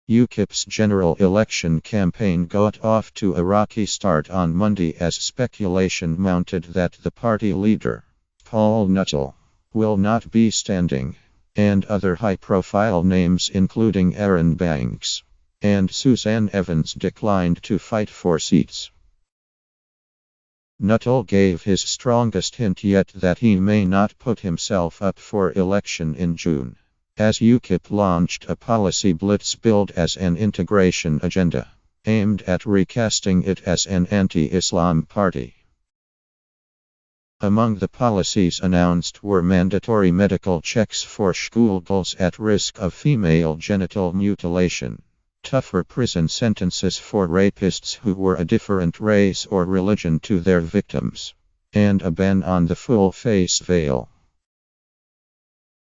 UKIP's general election campaign got off to a rocky start on Monday as speculation mounted that the party leader, Paul Nuttall, will not be standing, and other high-profile names including Arron and Suzanne Evans declined to fight for seats. Nuttall gave his strongest hint yet that he may not put himself up for election in June, as UKIP launched a policy blitz billed as an integration agenda, aimed at recasting it as an anti-Islam party. Among the policies announced were mandatory medical checks for schoolgirls at risk of female genital mutilation, tougher prison sentences for rapists who were a different race or religion to their victims, and a ban on the full face veil.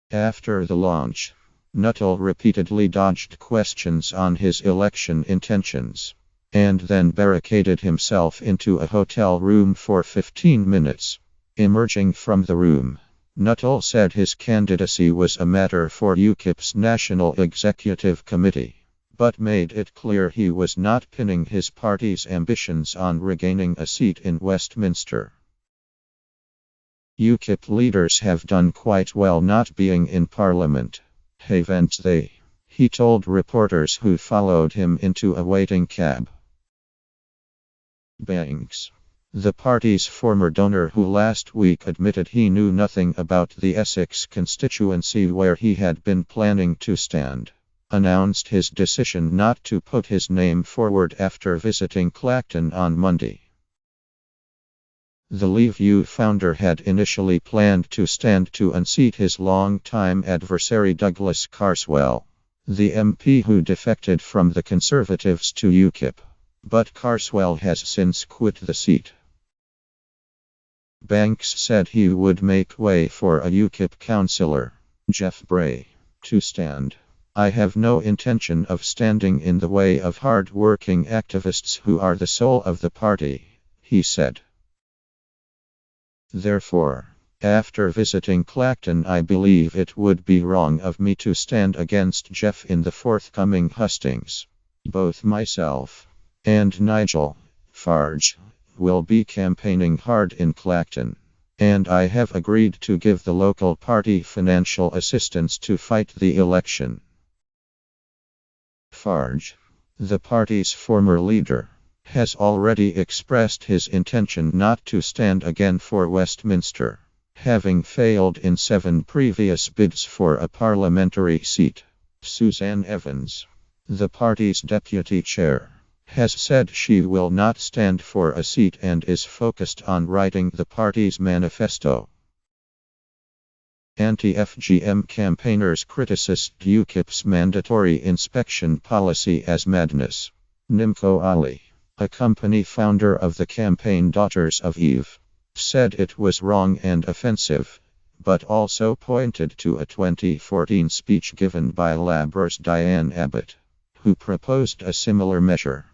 After the launch, Nuttall repeatedly dodged questions on his election intentions, and then barricaded himself into a hotel room for 15 minutes. Emerging from the room, Nuttall said his candidacy was a matter for UKIP's National Executive Committee, but made it clear he was not pinning his party's ambitions on regaining a seat in Westminster. UKIP leaders have done quite well not being in Parliament, haven't they? He told reporters who followed him into a waiting cab. Banks, the party's former donor who last week admitted he knew nothing about the Essex constituency where he had been planning to stand, announced his decision not to put his name forward after visiting Clacton on Monday. The Leave You founder had initially planned to stand to unseat his long-time adversary Douglas Carswell, the MP who defected from the Conservatives to UKIP, but Carswell has since quit the seat. Banks said he would make way for a UKIP councillor, Jeff Bray, to stand. I have no intention of standing in the way of hard-working activists who are the soul of the party, he said. Therefore, after visiting Clacton, I believe it would be wrong of me to stand against Jeff in the forthcoming hustings. Both myself and Nigel Farage will be campaigning hard in Clacton, and I have agreed to give the local party financial assistance to fight the election. Farage, the party's former leader, has already expressed his intention not to stand again for Westminster, having failed in 7 previous bids for a parliamentary seat. Suzanne Evans, the party's deputy chair, has said she will not stand for a seat and is focused on writing the party's manifesto. Anti-FGM campaigners criticized UKIP's mandatory inspection policy as madness. Nimco Ali, a company founder of the campaign Daughters of Eve, said it was wrong and offensive, but also pointed to a 2014 speech given by Labour's Diane Abbott, who proposed a similar measure.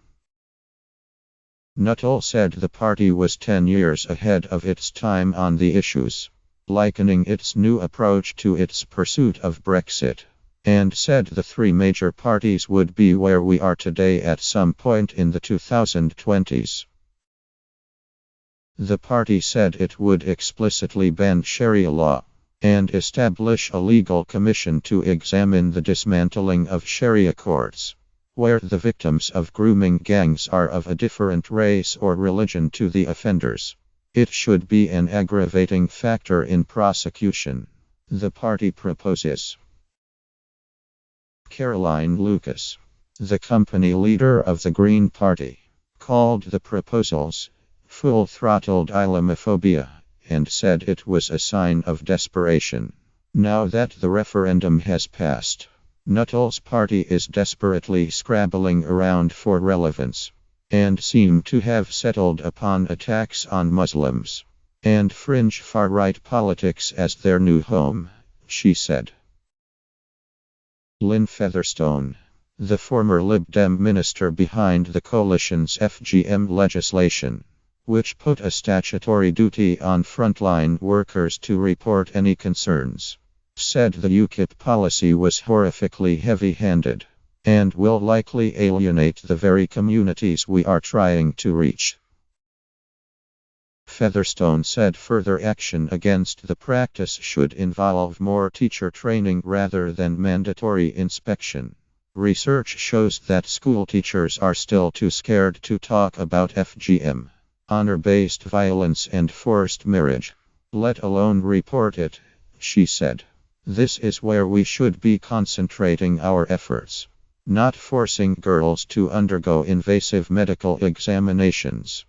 Nuttall said the party was 10 years ahead of its time on the issues, likening its new approach to its pursuit of Brexit, and said the 3 major parties would be where we are today at some point in the 2020s. The party said it would explicitly ban Sharia law, and establish a legal commission to examine the dismantling of Sharia courts, where the victims of grooming gangs are of a different race or religion to the offenders. It should be an aggravating factor in prosecution, the party proposes. Caroline Lucas, the company leader of the Green Party, called the proposals full-throttled Islamophobia, and said it was a sign of desperation. Now that the referendum has passed, Nuttall's party is desperately scrabbling around for relevance, and seem to have settled upon attacks on Muslims and fringe far-right politics as their new home, she said. Lynn Featherstone, the former Lib Dem minister behind the coalition's FGM legislation, which put a statutory duty on frontline workers to report any concerns, said the UKIP policy was horrifically heavy-handed, and will likely alienate the very communities we are trying to reach. Featherstone said further action against the practice should involve more teacher training rather than mandatory inspection. Research shows that school teachers are still too scared to talk about FGM, honor-based violence, and forced marriage, let alone report it, she said. This is where we should be concentrating our efforts, not forcing girls to undergo invasive medical examinations.